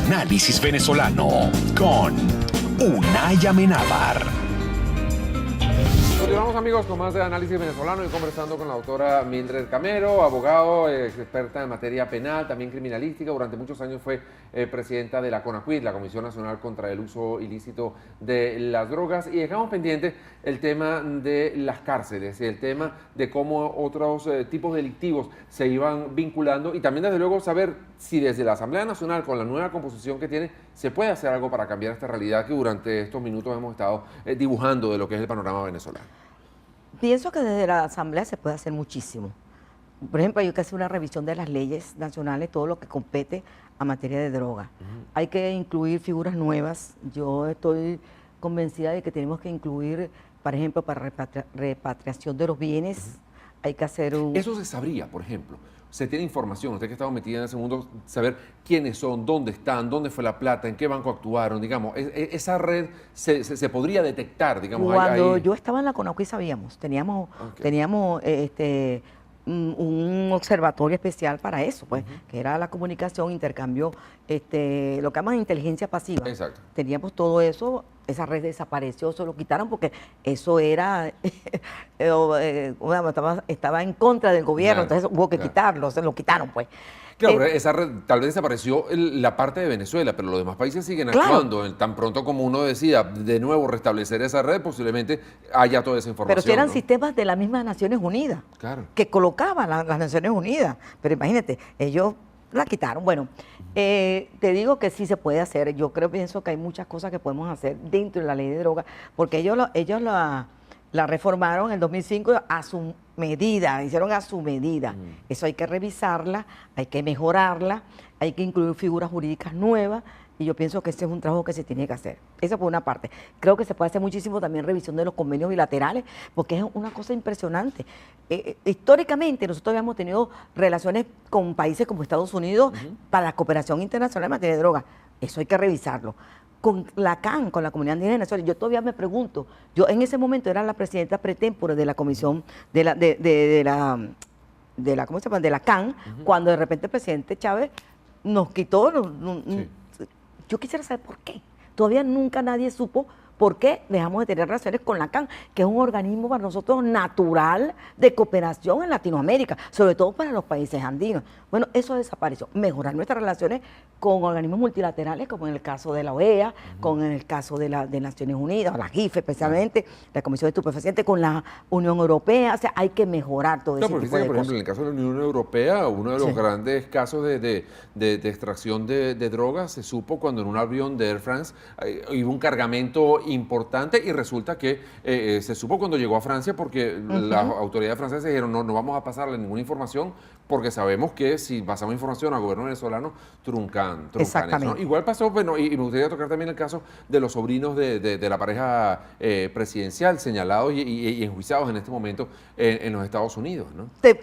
Análisis venezolano con Unay Amenábar. Continuamos, amigos, con más de Análisis Venezolano y conversando con la doctora Mildred Camero, abogado, experta en materia penal, también criminalística. Durante muchos años fue presidenta de la CONACYT, la Comisión Nacional contra el Uso Ilícito de las Drogas. Y dejamos pendiente el tema de las cárceles, el tema de cómo otros tipos delictivos se iban vinculando y también, desde luego, saber si desde la Asamblea Nacional, con la nueva composición que tiene, se puede hacer algo para cambiar esta realidad que durante estos minutos hemos estado dibujando de lo que es el panorama venezolano. Pienso que desde la Asamblea se puede hacer muchísimo. Por ejemplo, hay que hacer una revisión de las leyes nacionales, todo lo que compete a materia de droga. Hay que incluir figuras nuevas. Yo estoy convencida de que tenemos que incluir, por ejemplo, para repatriación de los bienes, hay que hacer un... Eso se sabría, por ejemplo. Se tiene información, usted que ha estado metida en ese mundo, saber quiénes son, dónde están, dónde fue la plata, en qué banco actuaron, digamos. Esa red se podría detectar, digamos. Cuando yo estaba en la CONACYT sabíamos, teníamos un observatorio especial para eso, pues, que era la comunicación, intercambio, lo que llaman inteligencia pasiva. Exacto. Teníamos todo eso, esa red desapareció, se lo quitaron porque eso era, estaba en contra del gobierno, Claro, entonces hubo que claro. quitarlo, se lo quitaron, pues. Claro, pero esa red tal vez desapareció la parte de Venezuela, pero los demás países siguen Claro. actuando. Tan pronto como uno decida de nuevo restablecer esa red, posiblemente haya toda esa información. Pero si eran ¿no? sistemas de las mismas Naciones Unidas, Claro. que colocaban las Naciones Unidas. Pero imagínate, ellos la quitaron. Bueno, te digo que sí se puede hacer. Yo pienso que hay muchas cosas que podemos hacer dentro de la ley de drogas, porque ellos la reformaron en el 2005 a su medida, hicieron a su medida. Eso hay que revisarla, hay que mejorarla, hay que incluir figuras jurídicas nuevas. Y yo pienso que ese es un trabajo que se tiene que hacer. Eso por una parte. Creo que se puede hacer muchísimo también revisión de los convenios bilaterales, porque es una cosa impresionante. Históricamente nosotros habíamos tenido relaciones con países como Estados Unidos para la cooperación internacional en materia de drogas. Eso hay que revisarlo. Con la CAN, con la Comunidad Andina de Venezuela, yo todavía me pregunto, yo en ese momento era la presidenta pretémpore de la comisión de la ¿cómo se llama? De la CAN, cuando de repente el presidente Chávez nos quitó. Sí. Yo quisiera saber por qué. Todavía nunca nadie supo por qué dejamos de tener relaciones con la CAN, que es un organismo para nosotros natural de cooperación en Latinoamérica, sobre todo para los países andinos. Bueno, eso desapareció. Mejorar nuestras relaciones con organismos multilaterales, como en el caso de la OEA, con el caso de Naciones Unidas, la GIF especialmente, la Comisión de Estupefacientes, con la Unión Europea. O sea, hay que mejorar todo No, ese pero tipo fíjate de que, por cosas. ejemplo, en el caso de la Unión Europea, uno de los Sí. grandes casos de extracción de drogas se supo cuando en un avión de Air France iba un cargamento importante y resulta que se supo cuando llegó a Francia porque las autoridades francesas dijeron no vamos a pasarle ninguna información porque sabemos que si pasamos información al gobierno venezolano truncan Exactamente. eso, ¿no? Igual pasó, bueno, y me gustaría tocar también el caso de los sobrinos de la pareja presidencial señalados y enjuiciados en este momento en los Estados Unidos, ¿no? Te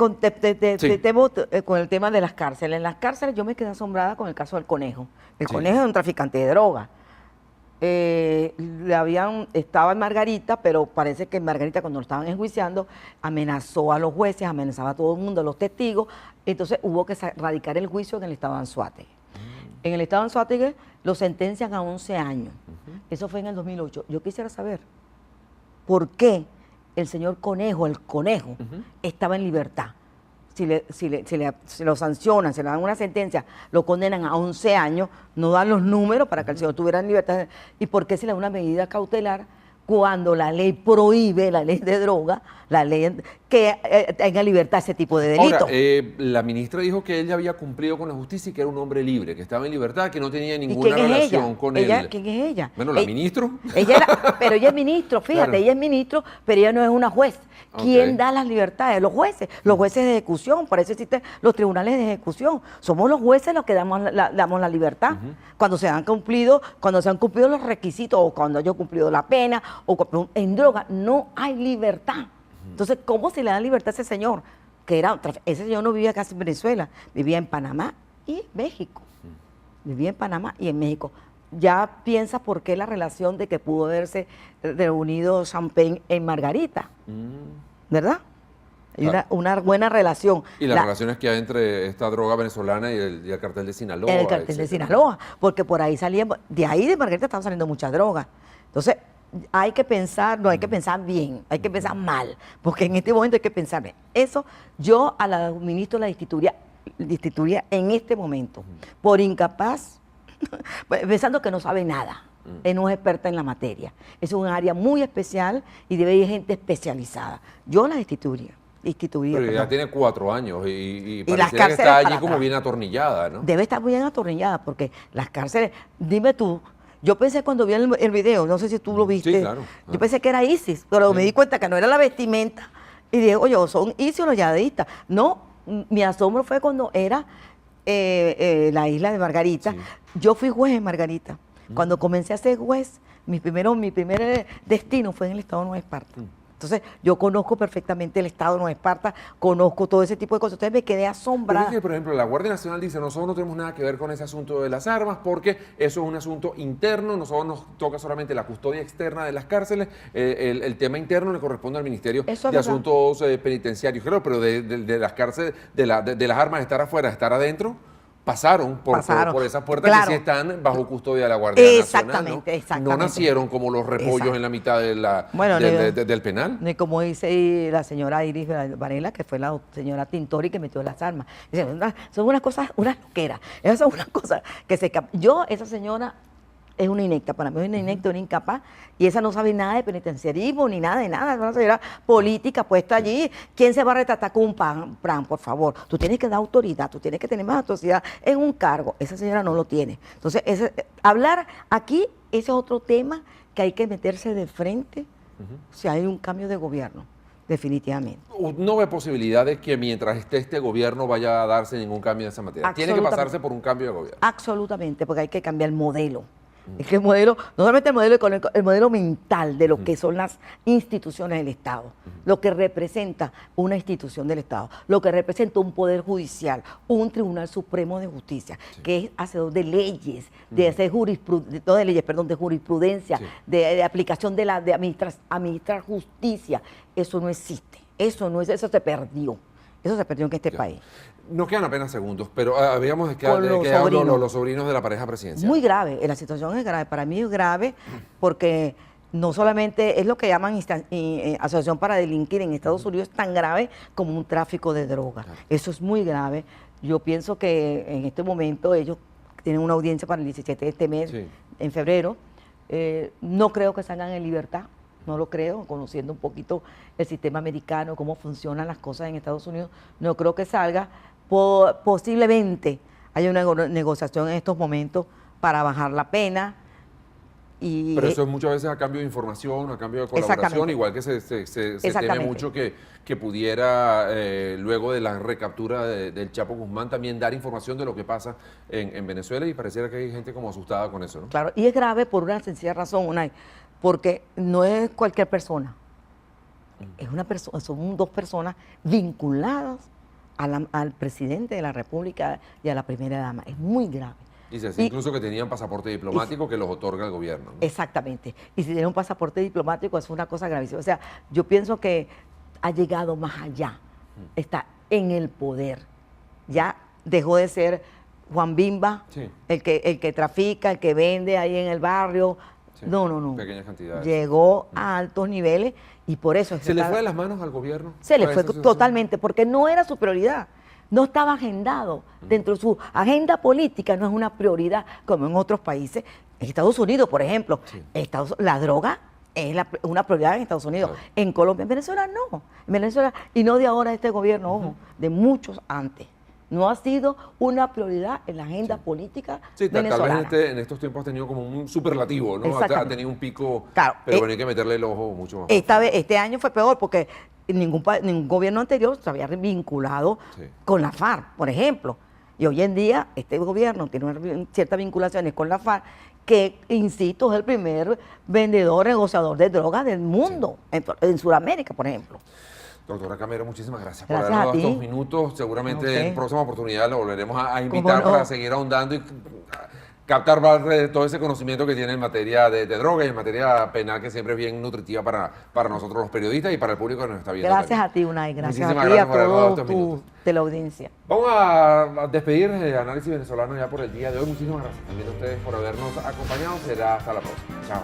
temo con el tema de las cárceles. En las cárceles yo me quedé asombrada con el caso del conejo. El Sí. conejo es un traficante de droga. Estaba en Margarita, pero parece que en Margarita, cuando lo estaban enjuiciando, amenazó a los jueces, amenazaba a todo el mundo, a los testigos. Entonces hubo que radicar el juicio en el estado de Anzoátegui. En el estado de Anzoátegui lo sentencian a 11 años. Eso fue en el 2008. Yo quisiera saber por qué el señor Conejo, el conejo, estaba en libertad. Si lo sancionan, se le dan una sentencia, lo condenan a 11 años, no dan los números para que el señor tuviera en libertad. ¿Y por qué se le da una medida cautelar cuando la ley prohíbe, la ley de droga, la ley que tenga libertad ese tipo de delitos? Ahora, la ministra dijo que ella había cumplido con la justicia y que era un hombre libre, que estaba en libertad, que no tenía ¿Y ninguna quién es relación ella? con él. ¿Quién es ella? Bueno, la ministra. Pero ella es ministro, fíjate, Claro. ella es ministro, pero ella no es una juez. ¿Quién Ok. da las libertades? Los jueces de ejecución, por eso existen los tribunales de ejecución. Somos los jueces los que damos la libertad. Cuando se han cumplido los requisitos, o cuando haya cumplido la pena, en droga, no hay libertad. Entonces, ¿cómo se le da libertad a ese señor? Ese señor no vivía casi en Venezuela, vivía en Panamá y México. Vivía en Panamá y en México. Ya piensa por qué la relación de que pudo haberse reunido Champagne en Margarita, ¿verdad? Hay Claro. una buena relación. Y las relaciones que hay entre esta droga venezolana y el cartel de Sinaloa. El cartel de etcétera. Sinaloa, porque por ahí salía, de ahí de Margarita estaban saliendo muchas drogas. Entonces, hay que pensar, no hay que pensar bien, hay que pensar mal, porque en este momento hay que pensar bien. Eso yo a la ministra la destituiría en este momento, por incapaz, pensando que no sabe nada. No es experta en la materia. Es un área muy especial y debe ir gente especializada. Yo la destituiría. Pero ya Perdón. tiene 4 años y las pareciera que cárceles está allí para como atrás. bien atornillada, ¿no? Debe estar bien atornillada porque las cárceles, dime tú, yo pensé cuando vi el video, no sé si tú lo viste, Sí, claro. yo pensé que era ISIS, pero me di cuenta que no era la vestimenta y dije, oye, son ISIS o los yihadistas. No, mi asombro fue cuando era la isla de Margarita. Sí. Yo fui juez en Margarita. Cuando comencé a ser juez, mi primer destino fue en el estado de Nueva Esparta. Entonces, yo conozco perfectamente el estado de Nueva Esparta, conozco todo ese tipo de cosas. Entonces, me quedé Pero asombrada. es que, por ejemplo, la Guardia Nacional dice, nosotros no tenemos nada que ver con ese asunto de las armas porque eso es un asunto interno, nosotros nos toca solamente la custodia externa de las cárceles, el tema interno le corresponde al Ministerio Eso es de verdad. Asuntos Penitenciarios, creo, pero de las cárceles, de las armas, estar afuera, estar adentro, pasaron por esas puertas Claro. que sí están bajo custodia de la Guardia Nacional. Exactamente, ¿no? exactamente. No nacieron como los repollos Exacto. en la mitad de Bueno, del penal. Y como dice la señora Iris Varela, que fue la señora Tintori que metió las armas. Dice, son unas cosas, unas loqueras. Esas son unas cosas que yo, esa señora es una inecta, para mí es una inecta, una incapaz, y esa no sabe nada de penitenciarismo, ni nada de nada, es una señora política puesta allí. ¿Quién se va a retratar con un plan, por favor? Tú tienes que dar autoridad, tú tienes que tener más autoridad en un cargo. Esa señora no lo tiene. Entonces, hablar aquí, ese es otro tema que hay que meterse de frente si hay un cambio de gobierno, definitivamente. No ve posibilidad de que mientras esté este gobierno vaya a darse ningún cambio en esa materia. Tiene que Absolutamente. pasarse por un cambio de gobierno. Absolutamente, porque hay que cambiar el modelo. Es que el modelo, no solamente el modelo económico, el modelo mental de lo que son las instituciones del Estado, lo que representa una institución del Estado, lo que representa un poder judicial, un Tribunal Supremo de Justicia, que es hacedor de leyes, de hacer de jurisprudencia, Sí. de aplicación de administrar justicia. Eso no existe. Eso se perdió. Eso se perdió en este Ya. país. Nos quedan apenas segundos, pero habíamos Con quedado los los sobrinos. sobrinos de la pareja presidencial. Muy grave, la situación es grave. Para mí es grave porque no solamente es lo que llaman asociación para delinquir en Estados Unidos, es tan grave como un tráfico de drogas. Eso es muy grave. Yo pienso que en este momento ellos tienen una audiencia para el 17 de este mes, Sí. en febrero. No creo que salgan en libertad. No lo creo, conociendo un poquito el sistema americano, cómo funcionan las cosas en Estados Unidos, no creo que salga. Posiblemente haya una negociación en estos momentos para bajar la pena. Pero eso es muchas veces a cambio de información, a cambio de colaboración, Exactamente. igual que se teme Exactamente. mucho que pudiera, luego de la recaptura del Chapo Guzmán, también dar información de lo que pasa en Venezuela, y pareciera que hay gente como asustada con eso, ¿no? Claro, y es grave por una sencilla razón, Unai, porque no es cualquier persona. Es una persona, son dos personas vinculadas al presidente de la República y a la primera dama. Es muy grave. Dice así, incluso que tenían pasaporte diplomático que los otorga el gobierno, ¿no? Exactamente. Y si tiene un pasaporte diplomático es una cosa gravísima. O sea, yo pienso que ha llegado más allá. Está en el poder. Ya dejó de ser Juan Bimba, Sí. el que trafica, el que vende ahí en el barrio. Sí, No. pequeñas cantidades. Llegó a altos niveles y por eso... ¿Se le fue de las manos al gobierno? Se le toda fue esa situación? totalmente, porque no era su prioridad. No estaba agendado. Dentro de su agenda política no es una prioridad como en otros países. En Estados Unidos, por ejemplo, Sí. la droga es una prioridad en Estados Unidos. Claro. En Colombia, en Venezuela no. En Venezuela, y no de ahora de este gobierno, ojo, de muchos antes. No ha sido una prioridad en la agenda política Sí, tal venezolana. vez en estos tiempos ha tenido como un superlativo, ¿no? Ha Exactamente. tenido un pico, Claro, pero bueno, hay que meterle el ojo mucho más. Este año fue peor porque ningún gobierno anterior se había vinculado Sí. con la FARC, por ejemplo. Y hoy en día este gobierno tiene ciertas vinculaciones con la FARC, que, insisto, es el primer vendedor, negociador de drogas del mundo, en Sudamérica, por ejemplo. Doctora Camero, muchísimas gracias, Gracias por a darnos ti. estos minutos. Seguramente A usted. en próxima oportunidad lo volveremos a invitar no? para seguir ahondando y captar más de todo ese conocimiento que tiene en materia de droga y en materia penal, que siempre es bien nutritiva para nosotros los periodistas y para el público que nos está viendo. Gracias también. a ti, Unai, gracias Muchísimas a ti y a gracias por habernos dado todos estos minutos. de la audiencia. Vamos a despedir Análisis Venezolano ya por el día de hoy. Muchísimas gracias también a ustedes por habernos acompañado. Será hasta la próxima. Chao.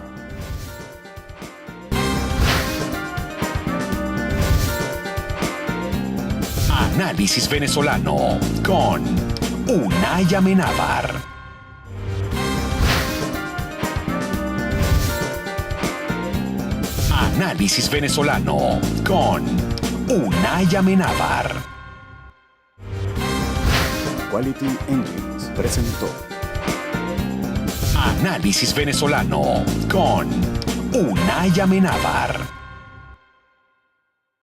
Análisis venezolano con Unay Amenábar. Análisis venezolano con Unay Amenábar. Quality Engines presentó Análisis venezolano con Unay Amenábar.